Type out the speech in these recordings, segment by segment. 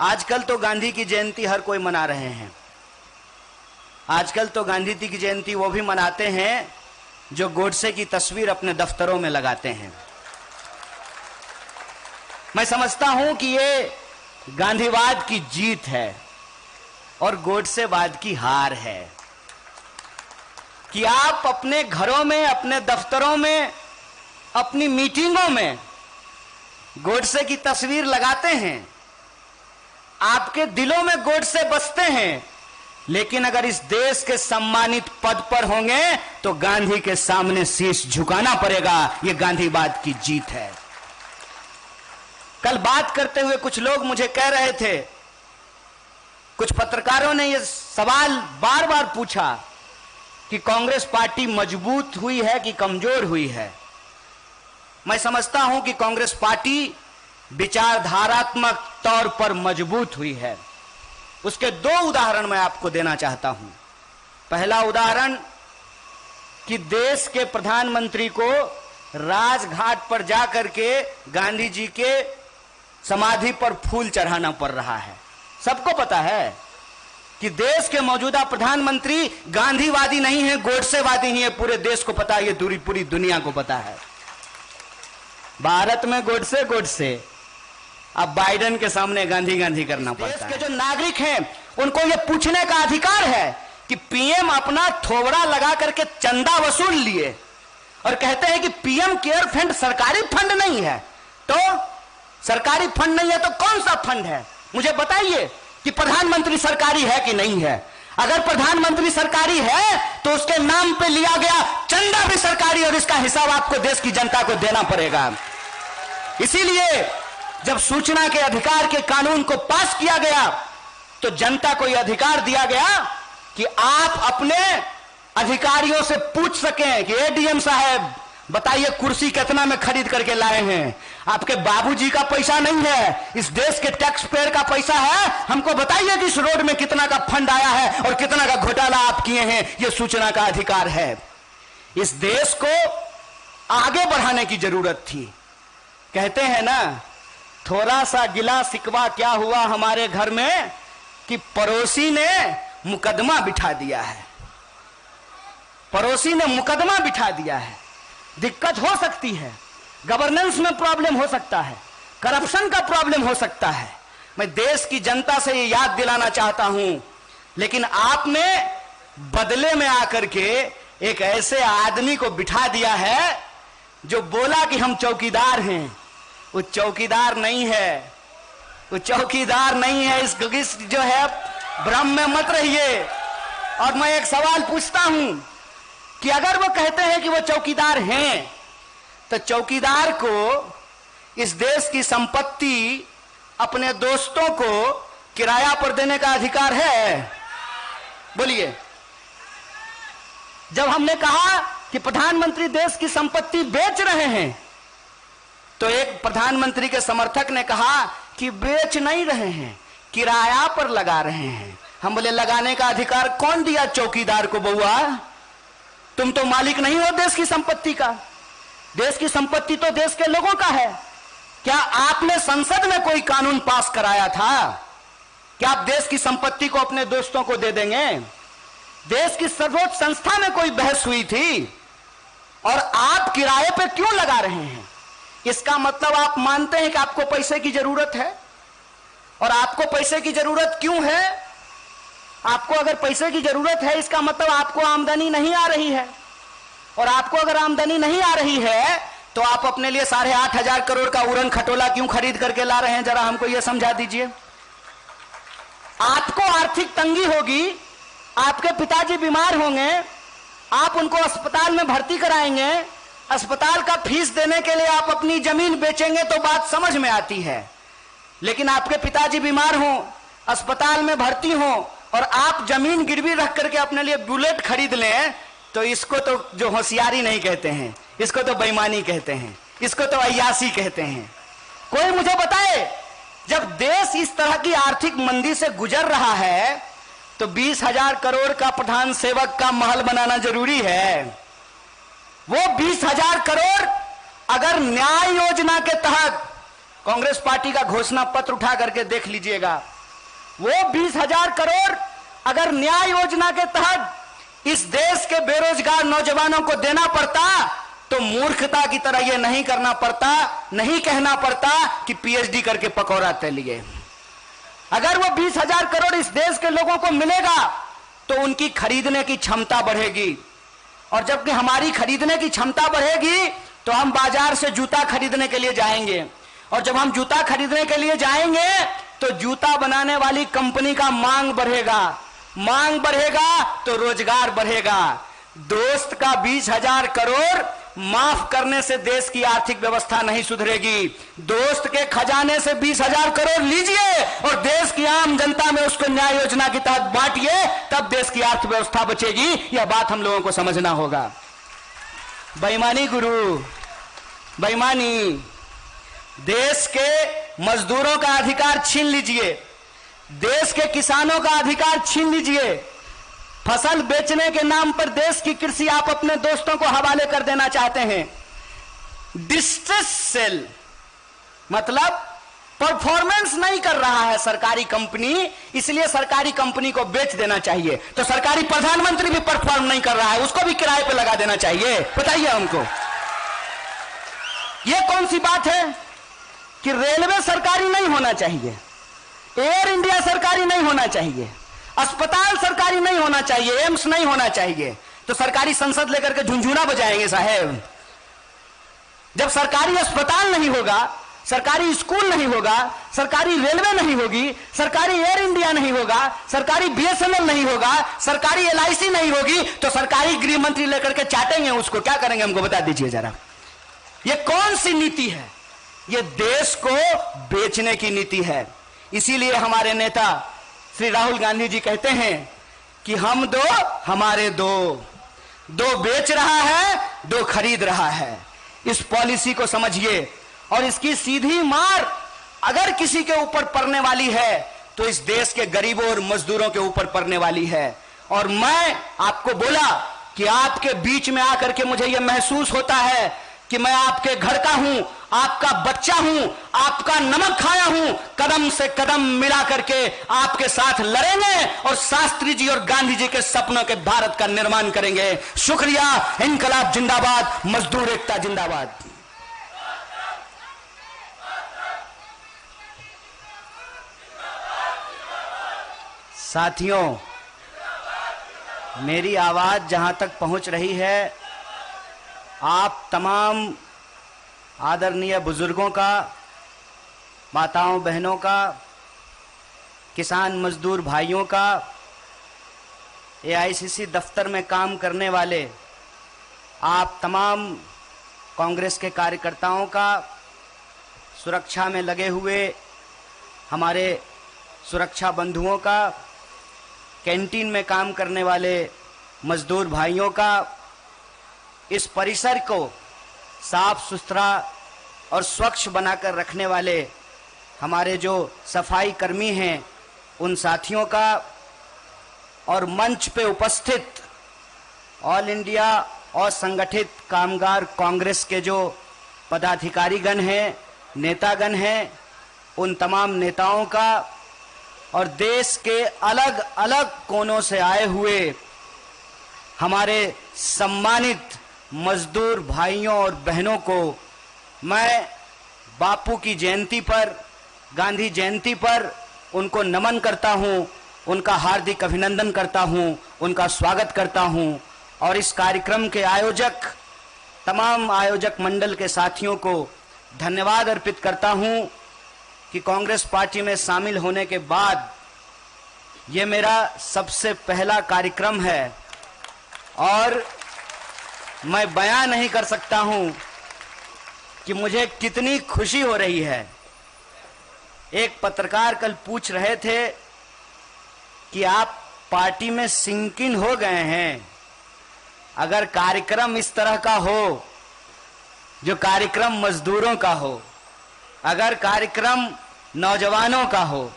आजकल तो गांधी की जयंती हर कोई मना रहे हैं। आजकल तो गांधी जी की जयंती वो भी मनाते हैं जो गोडसे की तस्वीर अपने दफ्तरों में लगाते हैं। मैं समझता हूं कि ये गांधीवाद की जीत है और गोडसेवाद की हार है कि आप अपने घरों में, अपने दफ्तरों में, अपनी मीटिंगों में गोडसे की तस्वीर लगाते हैं, आपके दिलों में गोडसे बसते हैं, लेकिन अगर इस देश के सम्मानित पद पर होंगे तो गांधी के सामने शीश झुकाना पड़ेगा। यह गांधीवाद की जीत है। कल बात करते हुए कुछ लोग मुझे कह रहे थे, कुछ पत्रकारों ने यह सवाल बार बार पूछा कि कांग्रेस पार्टी मजबूत हुई है कि कमजोर हुई है। मैं समझता हूं कि कांग्रेस पार्टी विचारधारात्मक तौर पर मजबूत हुई है। उसके दो उदाहरण मैं आपको देना चाहता हूं। पहला उदाहरण कि देश के प्रधानमंत्री को राजघाट पर जाकर के गांधी जी के समाधि पर फूल चढ़ाना पड़ रहा है। सबको पता है कि देश के मौजूदा प्रधानमंत्री गांधीवादी नहीं है, गोडसेवादी ही है। पूरे देश को पता है, ये पूरी दुनिया को पता है। भारत में गोडसे, अब बाइडेन के सामने गांधी गांधी करना पड़ता है। देश के जो नागरिक हैं उनको यह पूछने का अधिकार है कि पीएम अपना थोबड़ा लगा करके चंदा वसूल लिए और कहते हैं कि पीएम केयर फंड सरकारी फंड नहीं है। तो सरकारी फंड नहीं है तो कौन सा फंड है? मुझे बताइए कि प्रधानमंत्री सरकारी है कि नहीं है। अगर प्रधानमंत्री सरकारी है तो उसके नाम पे लिया गया चंदा भी सरकारी और इसका हिसाब आपको देश की जनता को देना पड़ेगा। इसीलिए जब सूचना के अधिकार के कानून को पास किया गया तो जनता को यह अधिकार दिया गया कि आप अपने अधिकारियों से पूछ सकें कि एडीएम साहब बताइए कुर्सी कितना में खरीद करके लाए हैं? आपके बाबूजी का पैसा नहीं है, इस देश के टैक्स पेयर का पैसा है। हमको बताइए कि इस रोड में कितना का फंड आया है और कितना का घोटाला आप किए हैं। यह सूचना का अधिकार है। इस देश को आगे बढ़ाने की जरूरत थी। कहते हैं ना, थोड़ा सा गिला शिकवा क्या हुआ हमारे घर में कि पड़ोसी ने मुकदमा बिठा दिया है। पड़ोसी ने मुकदमा बिठा दिया है। दिक्कत हो सकती है, गवर्नेंस में प्रॉब्लम हो सकता है, करप्शन का प्रॉब्लम हो सकता है। मैं देश की जनता से ये याद दिलाना चाहता हूं, लेकिन आपने बदले में आकर के एक ऐसे आदमी को बिठा दिया है जो बोला कि हम चौकीदार हैं। वो चौकीदार नहीं है, वो चौकीदार नहीं है। इस जो है भ्रम में मत रहिए। और मैं एक सवाल पूछता हूं कि अगर वो कहते हैं कि वो चौकीदार हैं तो चौकीदार को इस देश की संपत्ति अपने दोस्तों को किराया पर देने का अधिकार है? बोलिए। जब हमने कहा कि प्रधानमंत्री देश की संपत्ति बेच रहे हैं तो एक प्रधानमंत्री के समर्थक ने कहा कि बेच नहीं रहे हैं, किराया पर लगा रहे हैं। हम बोले लगाने का अधिकार कौन दिया चौकीदार को? बउआ, तुम तो मालिक नहीं हो देश की संपत्ति का। देश की संपत्ति तो देश के लोगों का है। क्या आपने संसद में कोई कानून पास कराया था? क्या आप देश की संपत्ति को अपने दोस्तों को दे देंगे? देश की सर्वोच्च संस्था में कोई बहस हुई थी और आप किराए पे क्यों लगा रहे हैं? इसका मतलब आप मानते हैं कि आपको पैसे की जरूरत है। और आपको पैसे की जरूरत क्यों है? आपको अगर पैसे की जरूरत है इसका मतलब आपको आमदनी नहीं आ रही है। और आपको अगर आमदनी नहीं आ रही है तो आप अपने लिए 8,500 करोड़ का उड़न खटोला क्यों खरीद करके ला रहे हैं? जरा हमको यह समझा दीजिए। आपको आर्थिक तंगी होगी, आपके पिताजी बीमार होंगे, आप उनको अस्पताल में भर्ती कराएंगे, अस्पताल का फीस देने के लिए आप अपनी जमीन बेचेंगे तो बात समझ में आती है। लेकिन आपके पिताजी बीमार हों, अस्पताल में भर्ती हों और आप जमीन गिरवी रख करके अपने लिए बुलेट खरीद लें तो इसको तो जो होशियारी नहीं कहते हैं, इसको तो बेईमानी कहते हैं, इसको तो अय्यासी कहते हैं। कोई मुझे बताए, जब देश इस तरह की आर्थिक मंदी से गुजर रहा है तो 20,000 करोड़ का प्रधान सेवक का महल बनाना जरूरी है। वो 20,000 करोड़ अगर न्याय योजना के तहत कांग्रेस पार्टी का घोषणा पत्र उठा करके देख लीजिएगा। वो 20,000 करोड़ अगर न्याय योजना के तहत इस देश के बेरोजगार नौजवानों को देना पड़ता तो मूर्खता की तरह यह नहीं करना पड़ता, नहीं कहना पड़ता कि पीएचडी करके पकौड़ा तलिए। अगर वो 20,000 करोड़ इस देश के लोगों को मिलेगा तो उनकी खरीदने की क्षमता बढ़ेगी, और जबकि हमारी खरीदने की क्षमता बढ़ेगी तो हम बाजार से जूता खरीदने के लिए जाएंगे, और जब हम जूता खरीदने के लिए जाएंगे तो जूता बनाने वाली कंपनी का मांग बढ़ेगा, मांग बढ़ेगा तो रोजगार बढ़ेगा। दोस्त का 20,000 करोड़ माफ करने से देश की आर्थिक व्यवस्था नहीं सुधरेगी। दोस्त के खजाने से 20,000 करोड़ लीजिए और देश की आम जनता में उसको न्याय योजना के तहत बांटिए, तब देश की अर्थव्यवस्था बचेगी। यह बात हम लोगों को समझना होगा। बेईमानी गुरु, बेईमानी। देश के मजदूरों का अधिकार छीन लीजिए, देश के किसानों का अधिकार छीन लीजिए। फसल बेचने के नाम पर देश की कृषि आप अपने दोस्तों को हवाले कर देना चाहते हैं। डिस्ट्रेस सेल मतलब परफॉर्मेंस नहीं कर रहा है सरकारी कंपनी, इसलिए सरकारी कंपनी को बेच देना चाहिए। तो सरकारी प्रधानमंत्री भी परफॉर्म नहीं कर रहा है, उसको भी किराए पे लगा देना चाहिए। बताइए हमको, यह कौन सी बात है कि रेलवे सरकारी नहीं होना चाहिए, एयर इंडिया सरकारी नहीं होना चाहिए, अस्पताल सरकारी नहीं होना चाहिए, एम्स नहीं होना चाहिए, तो सरकारी संसद लेकर के झुंझुना बजाएंगे साहेब। जब सरकारी अस्पताल नहीं होगा, सरकारी स्कूल नहीं होगा, सरकारी रेलवे नहीं होगी, सरकारी एयर इंडिया नहीं होगा, सरकारी बीएसएनएल नहीं होगा, सरकारी एलआईसी नहीं होगी, तो सरकारी गृह मंत्री लेकर के चाटेंगे उसको। क्या करेंगे हमको बता दीजिए जरा। ये कौन सी नीति है? ये देश को बेचने की नीति है। इसीलिए हमारे नेता श्री राहुल गांधी जी कहते हैं कि हम दो हमारे दो, दो बेच रहा है, दो खरीद रहा है। इस पॉलिसी को समझिए, और इसकी सीधी मार अगर किसी के ऊपर पड़ने वाली है तो इस देश के गरीबों और मजदूरों के ऊपर पड़ने वाली है। और मैं आपको बोला कि आपके बीच में आकर के मुझे यह महसूस होता है कि मैं आपके घर का हूं, आपका बच्चा हूं, आपका नमक खाया हूं। कदम से कदम मिला करके आपके साथ लड़ेंगे और शास्त्री जी और गांधी जी के सपनों के भारत का निर्माण करेंगे। शुक्रिया। इनकलाब जिंदाबाद, मजदूर एकता जिंदाबाद। साथियों, मेरी आवाज जहां तक पहुंच रही है, आप तमाम आदरणीय बुजुर्गों का, माताओं बहनों का, किसान मजदूर भाइयों का, एआईसीसी दफ्तर में काम करने वाले आप तमाम कांग्रेस के कार्यकर्ताओं का, सुरक्षा में लगे हुए हमारे सुरक्षा बंधुओं का, कैंटीन में काम करने वाले मजदूर भाइयों का, इस परिसर को साफ सुथरा और स्वच्छ बनाकर रखने वाले हमारे जो सफाई कर्मी हैं उन साथियों का, और मंच पे उपस्थित ऑल इंडिया और संगठित कामगार कांग्रेस के जो पदाधिकारीगण हैं, नेतागण हैं, उन तमाम नेताओं का, और देश के अलग अलग कोनों से आए हुए हमारे सम्मानित मजदूर भाइयों और बहनों को मैं बापू की जयंती पर, गांधी जयंती पर उनको नमन करता हूं, उनका हार्दिक अभिनंदन करता हूं, उनका स्वागत करता हूं। और इस कार्यक्रम के आयोजक, तमाम आयोजक मंडल के साथियों को धन्यवाद अर्पित करता हूं कि कांग्रेस पार्टी में शामिल होने के बाद ये मेरा सबसे पहला कार्यक्रम है, और मैं बयां नहीं कर सकता हूं कि मुझे कितनी खुशी हो रही है। एक पत्रकार कल पूछ रहे थे कि आप पार्टी में सिंक इन हो गए हैं। अगर कार्यक्रम इस तरह का हो, जो कार्यक्रम मजदूरों का हो, अगर कार्यक्रम नौजवानों का हो,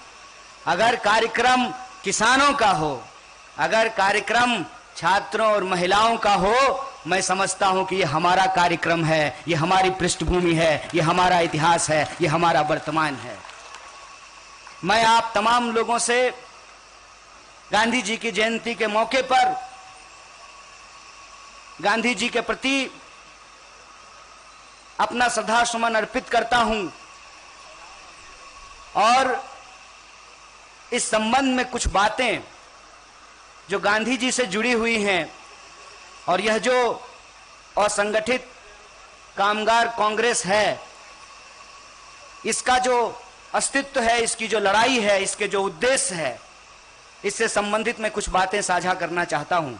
अगर कार्यक्रम किसानों का हो, अगर कार्यक्रम छात्रों और महिलाओं का हो, मैं समझता हूं कि ये हमारा कार्यक्रम है, ये हमारी पृष्ठभूमि है, ये हमारा इतिहास है, ये हमारा वर्तमान है। मैं आप तमाम लोगों से गांधी जी की जयंती के मौके पर गांधी जी के प्रति अपना श्रद्धा सुमन अर्पित करता हूं और इस संबंध में कुछ बातें जो गांधी जी से जुड़ी हुई हैं और यह जो असंगठित कामगार कांग्रेस है, इसका जो अस्तित्व है, इसकी जो लड़ाई है, इसके जो उद्देश्य है, इससे संबंधित मैं कुछ बातें साझा करना चाहता हूं।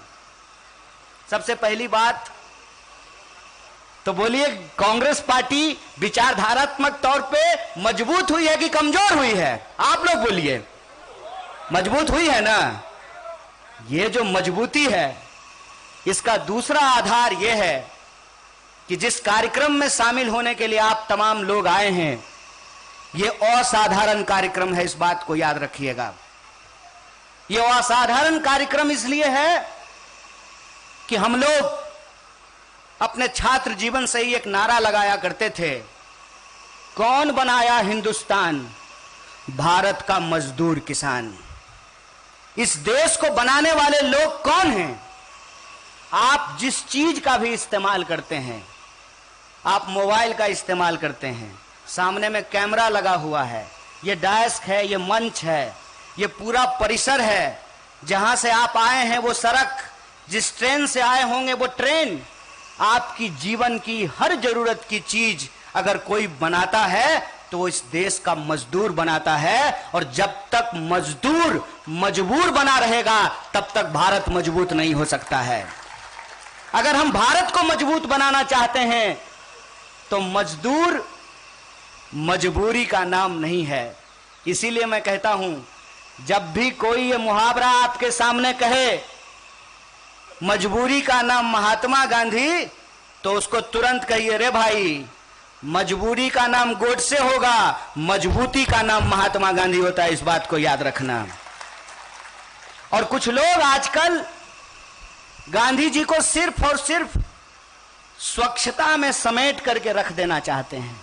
सबसे पहली बात तो बोलिए, कांग्रेस पार्टी विचारधारात्मक तौर पे मजबूत हुई है कि कमजोर हुई है? आप लोग बोलिए, मजबूत हुई है ना? ये जो मजबूती है, इसका दूसरा आधार यह है कि जिस कार्यक्रम में शामिल होने के लिए आप तमाम लोग आए हैं, यह असाधारण कार्यक्रम है। इस बात को याद रखिएगा। यह असाधारण कार्यक्रम इसलिए है कि हम लोग अपने छात्र जीवन से ही एक नारा लगाया करते थे, कौन बनाया हिंदुस्तान? भारत का मजदूर किसान। इस देश को बनाने वाले लोग कौन हैं? आप जिस चीज का भी इस्तेमाल करते हैं, आप मोबाइल का इस्तेमाल करते हैं, सामने में कैमरा लगा हुआ है, ये डेस्क है, ये मंच है, ये पूरा परिसर है। जहां से आप आए हैं वो सड़क, जिस ट्रेन से आए होंगे वो ट्रेन, आपकी जीवन की हर जरूरत की चीज अगर कोई बनाता है तो इस देश का मजदूर बनाता है। और जब तक मजदूर मजबूर बना रहेगा तब तक भारत मजबूत नहीं हो सकता है। अगर हम भारत को मजबूत बनाना चाहते हैं तो मजदूर मजबूरी का नाम नहीं है। इसीलिए मैं कहता हूं, जब भी कोई ये मुहावरा आपके सामने कहे मजबूरी का नाम महात्मा गांधी, तो उसको तुरंत कहिए, रे भाई, मजबूरी का नाम गोडसे होगा, मजबूती का नाम महात्मा गांधी होता है। इस बात को याद रखना। और कुछ लोग आजकल गांधी जी को सिर्फ और सिर्फ स्वच्छता में समेट करके रख देना चाहते हैं।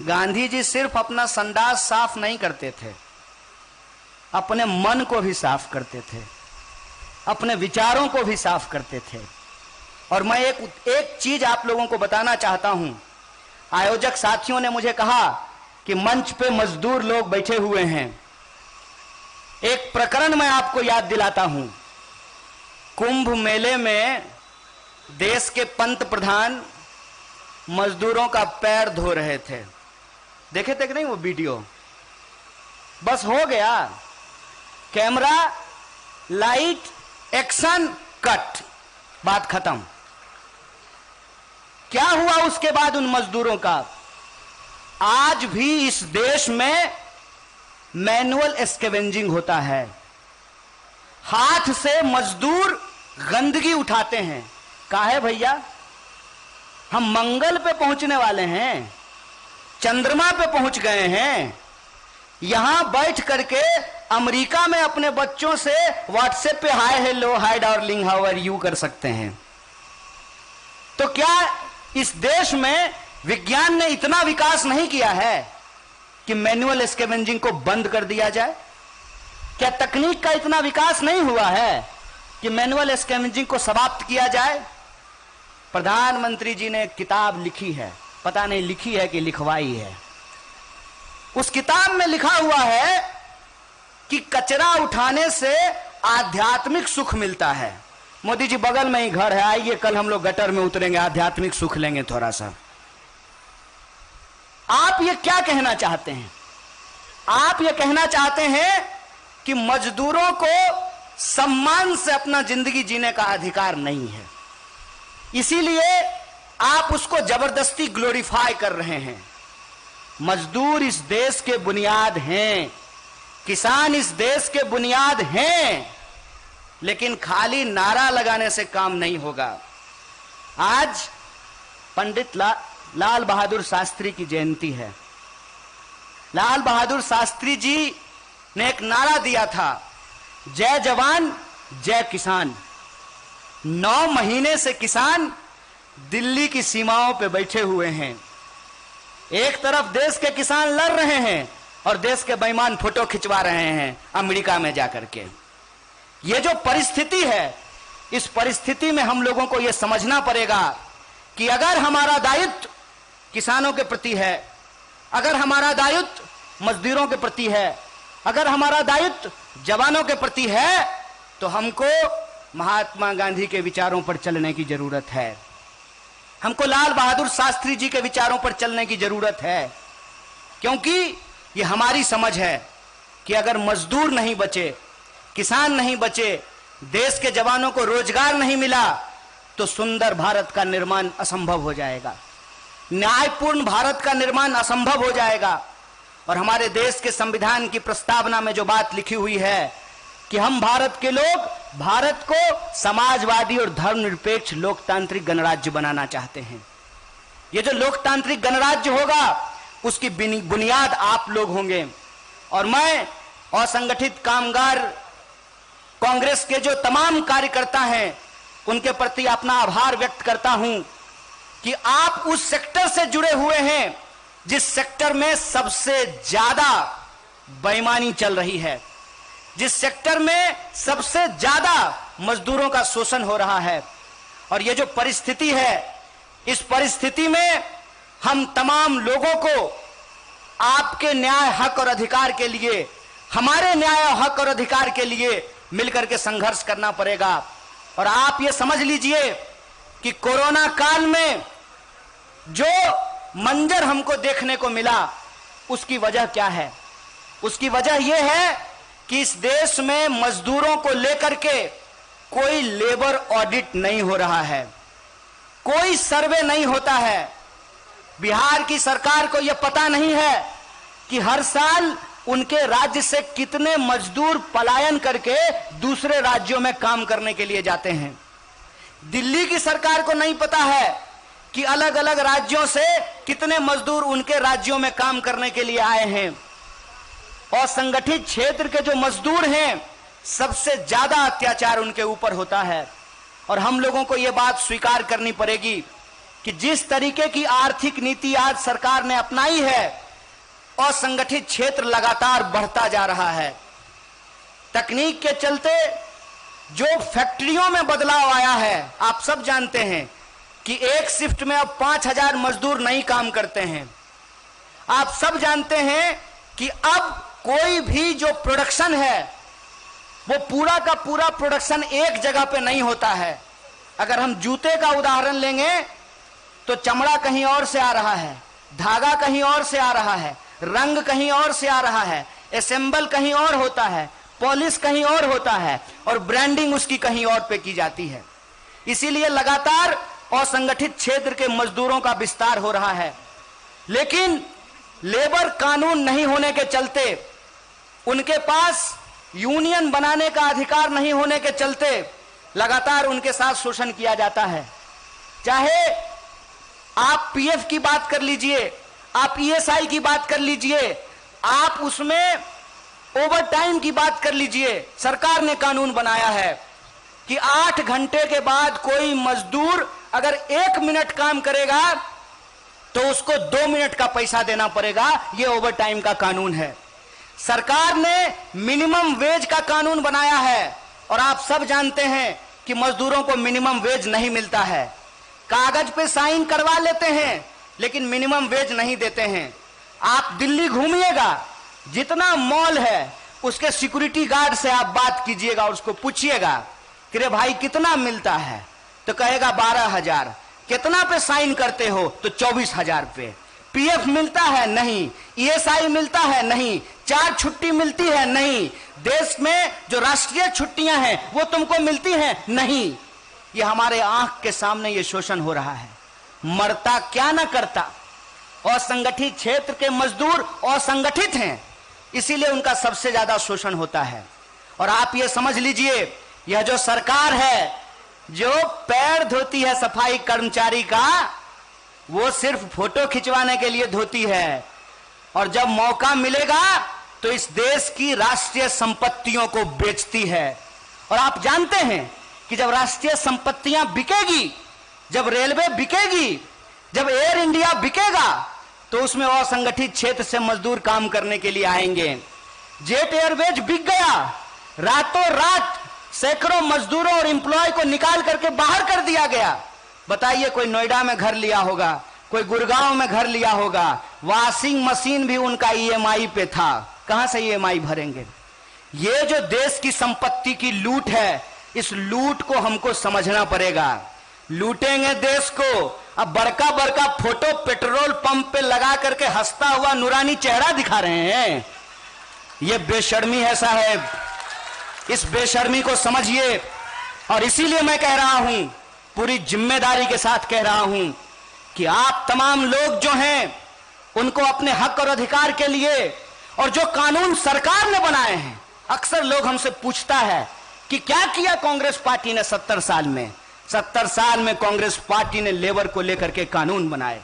गांधी जी सिर्फ अपना संडास साफ नहीं करते थे, अपने मन को भी साफ करते थे, अपने विचारों को भी साफ करते थे। और मैं एक चीज आप लोगों को बताना चाहता हूं। आयोजक साथियों ने मुझे कहा कि मंच पे मजदूर लोग बैठे हुए हैं। एक प्रकरण मैं आपको याद दिलाता हूं। कुंभ मेले में देश के पंत प्रधान मजदूरों का पैर धो रहे थे। देखे थे कि नहीं वो वीडियो? बस हो गया, कैमरा, लाइट, एक्शन, कट, बात खत्म। क्या हुआ उसके बाद उन मजदूरों का? आज भी इस देश में मैनुअल स्कैवेंजिंग होता है। हाथ से मजदूर गंदगी उठाते हैं। काहे भैया? हम मंगल पे पहुंचने वाले हैं, चंद्रमा पे पहुंच गए हैं, यहां बैठ करके अमेरिका में अपने बच्चों से व्हाट्सएप पे hi hello hi darling how are you कर सकते हैं। तो क्या इस देश में विज्ञान ने इतना विकास नहीं किया है कि मैनुअल स्कैवेंजिंग को बंद कर दिया जाए? क्या तकनीक का इतना विकास नहीं हुआ है कि मैनुअल स्कैवेंजिंग को समाप्त किया जाए? प्रधानमंत्री जी ने एक किताब लिखी है, पता नहीं लिखी है कि लिखवाई है। उस किताब में लिखा हुआ है कि कचरा उठाने से आध्यात्मिक सुख मिलता है। मोदी जी बगल में ही घर है, आइए कल हम लोग गटर में उतरेंगे, आध्यात्मिक सुख लेंगे थोड़ा सा। आप ये क्या कहना चाहते हैं? आप ये कहना चाहते हैं कि मजदूरों को सम्मान से अपना जिंदगी जीने का अधिकार नहीं है, इसीलिए आप उसको जबरदस्ती ग्लोरीफाई कर रहे हैं। मजदूर इस देश के बुनियाद हैं, किसान इस देश के बुनियाद हैं, लेकिन खाली नारा लगाने से काम नहीं होगा। आज पंडित लाल बहादुर शास्त्री की जयंती है। लाल बहादुर शास्त्री जी ने एक नारा दिया था, जय जवान जय किसान। 9 महीने से किसान दिल्ली की सीमाओं पे बैठे हुए हैं। एक तरफ देश के किसान लड़ रहे हैं और देश के बेईमान फोटो खिंचवा रहे हैं अमेरिका में जाकर के। ये जो परिस्थिति है, इस परिस्थिति में हम लोगों को यह समझना पड़ेगा कि अगर हमारा दायित्व किसानों के प्रति है, अगर हमारा दायित्व मजदूरों के प्रति है, अगर हमारा दायित्व जवानों के प्रति है, तो हमको महात्मा गांधी के विचारों पर चलने की जरूरत है। हमको लाल बहादुर शास्त्री जी के विचारों पर चलने की जरूरत है, क्योंकि ये हमारी समझ है कि अगर मजदूर नहीं बचे, किसान नहीं बचे, देश के जवानों को रोजगार नहीं मिला, तो सुंदर भारत का निर्माण असंभव हो जाएगा, न्यायपूर्ण भारत का निर्माण असंभव हो जाएगा। और हमारे देश के संविधान की प्रस्तावना में जो बात लिखी हुई है कि हम भारत के लोग भारत को समाजवादी और धर्मनिरपेक्ष लोकतांत्रिक गणराज्य बनाना चाहते हैं। ये जो लोकतांत्रिक गणराज्य होगा, उसकी बुनियाद आप लोग होंगे। और मैं असंगठित कामगार कांग्रेस के जो तमाम कार्यकर्ता हैं, उनके प्रति अपना आभार व्यक्त करता हूं कि आप उस सेक्टर से जुड़े हुए हैं जिस सेक्टर में सबसे ज्यादा बेईमानी चल रही है, जिस सेक्टर में सबसे ज्यादा मजदूरों का शोषण हो रहा है। और ये जो परिस्थिति है, इस परिस्थिति में हम तमाम लोगों को आपके न्याय, हक और अधिकार के लिए, हमारे न्याय, हक और अधिकार के लिए मिलकर के संघर्ष करना पड़ेगा। और आप ये समझ लीजिए कि कोरोना काल में जो मंजर हमको देखने को मिला, उसकी वजह क्या है? उसकी वजह यह है कि इस देश में मजदूरों को लेकर के कोई लेबर ऑडिट नहीं हो रहा है, कोई सर्वे नहीं होता है। बिहार की सरकार को यह पता नहीं है कि हर साल उनके राज्य से कितने मजदूर पलायन करके दूसरे राज्यों में काम करने के लिए जाते हैं। दिल्ली की सरकार को नहीं पता है कि अलग अलग राज्यों से कितने मजदूर उनके राज्यों में काम करने के लिए आए हैं। और संगठित क्षेत्र के जो मजदूर हैं, सबसे ज्यादा अत्याचार उनके ऊपर होता है। और हम लोगों को यह बात स्वीकार करनी पड़ेगी कि जिस तरीके की आर्थिक नीति आज सरकार ने अपनाई है, और संगठित क्षेत्र लगातार बढ़ता जा रहा है। तकनीक के चलते जो फैक्ट्रियों में बदलाव आया है, आप सब जानते हैं कि एक शिफ्ट में अब 5000 मजदूर नहीं काम करते हैं। आप सब जानते हैं कि अब कोई भी जो प्रोडक्शन है, वो पूरा का पूरा प्रोडक्शन एक जगह पे नहीं होता है। अगर हम जूते का उदाहरण लेंगे तो चमड़ा कहीं और से आ रहा है, धागा कहीं और से आ रहा है, रंग कहीं और से आ रहा है, असेंबल कहीं और होता है, पॉलिश कहीं और होता है, और ब्रांडिंग उसकी कहीं और पे की जाती है। इसीलिए लगातार असंगठित क्षेत्र के मजदूरों का विस्तार हो रहा है। लेकिन लेबर कानून नहीं होने के चलते, उनके पास यूनियन बनाने का अधिकार नहीं होने के चलते लगातार उनके साथ शोषण किया जाता है। चाहे आप पीएफ की बात कर लीजिए, आप ईएसआई की बात कर लीजिए, आप उसमें ओवर टाइम की बात कर लीजिए। सरकार ने कानून बनाया है कि 8 घंटे के बाद कोई मजदूर अगर 1 मिनट काम करेगा तो उसको 2 मिनट का पैसा देना पड़ेगा। यह ओवर टाइम का कानून है। सरकार ने मिनिमम वेज का कानून बनाया है, और आप सब जानते हैं कि मजदूरों को मिनिमम वेज नहीं मिलता है। कागज पे साइन करवा लेते हैं, लेकिन मिनिमम वेज नहीं देते हैं। आप दिल्ली घूमिएगा, जितना मॉल है उसके सिक्योरिटी गार्ड से आप बात कीजिएगा और उसको पूछिएगा कि रे भाई कितना मिलता है, तो कहेगा 12,000। कितना पे साइन करते हो, तो 24,000 पे। पीएफ मिलता है? नहीं। ईएसआई मिलता है? नहीं। 4 छुट्टी मिलती है? नहीं। देश में जो राष्ट्रीय छुट्टियां हैं वो तुमको मिलती हैं? नहीं। ये हमारे आंख के सामने ये शोषण हो रहा है। मरता क्या ना करता। असंगठित क्षेत्र के मजदूर असंगठित हैं, इसीलिए उनका सबसे ज्यादा शोषण होता है। और आप ये समझ लीजिए, यह जो सरकार है जो पैर धोती है सफाई कर्मचारी का, वो सिर्फ फोटो खिंचवाने के लिए धोती है, और जब मौका मिलेगा तो इस देश की राष्ट्रीय संपत्तियों को बेचती है। और आप जानते हैं कि जब राष्ट्रीय संपत्तियां बिकेगी, जब रेलवे बिकेगी, जब एयर इंडिया बिकेगा, तो उसमें असंगठित क्षेत्र से मजदूर काम करने के लिए आएंगे। जेट एयरवेज बिक गया, रातों रात सैकड़ों मजदूरों और एम्प्लॉय को निकाल करके बाहर कर दिया गया। बताइए, कोई नोएडा में घर लिया होगा, कोई गुड़गांव में घर लिया होगा, वॉशिंग मशीन भी उनका ईएमआई पे था, कहां से ईएमआई भरेंगे? ये जो देश की संपत्ति की लूट है, इस लूट को हमको समझना पड़ेगा। लूटेंगे देश को। अब बड़का बड़का फोटो पेट्रोल पंप पे लगा करके हंसता हुआ नूरानी चेहरा दिखा रहे हैं, ये बेशर्मी है साहब, इस बेशर्मी को समझिए। और इसीलिए मैं कह रहा हूं, पूरी जिम्मेदारी के साथ कह रहा हूं कि आप तमाम लोग जो हैं, उनको अपने हक और अधिकार के लिए, और जो कानून सरकार ने बनाए हैं, अक्सर लोग हमसे पूछता है कि क्या किया कांग्रेस पार्टी ने 70 साल में। 70 साल में कांग्रेस पार्टी ने लेबर को लेकर के कानून बनाए,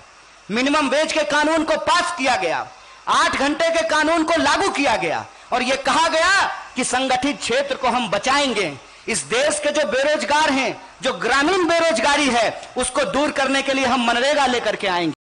मिनिमम वेज के कानून को पास किया गया, 8 घंटे के कानून को लागू किया गया, और यह कहा गया कि संगठित क्षेत्र को हम बचाएंगे। इस देश के जो बेरोजगार हैं, जो ग्रामीण बेरोजगारी है, उसको दूर करने के लिए हम मनरेगा लेकर के आएंगे।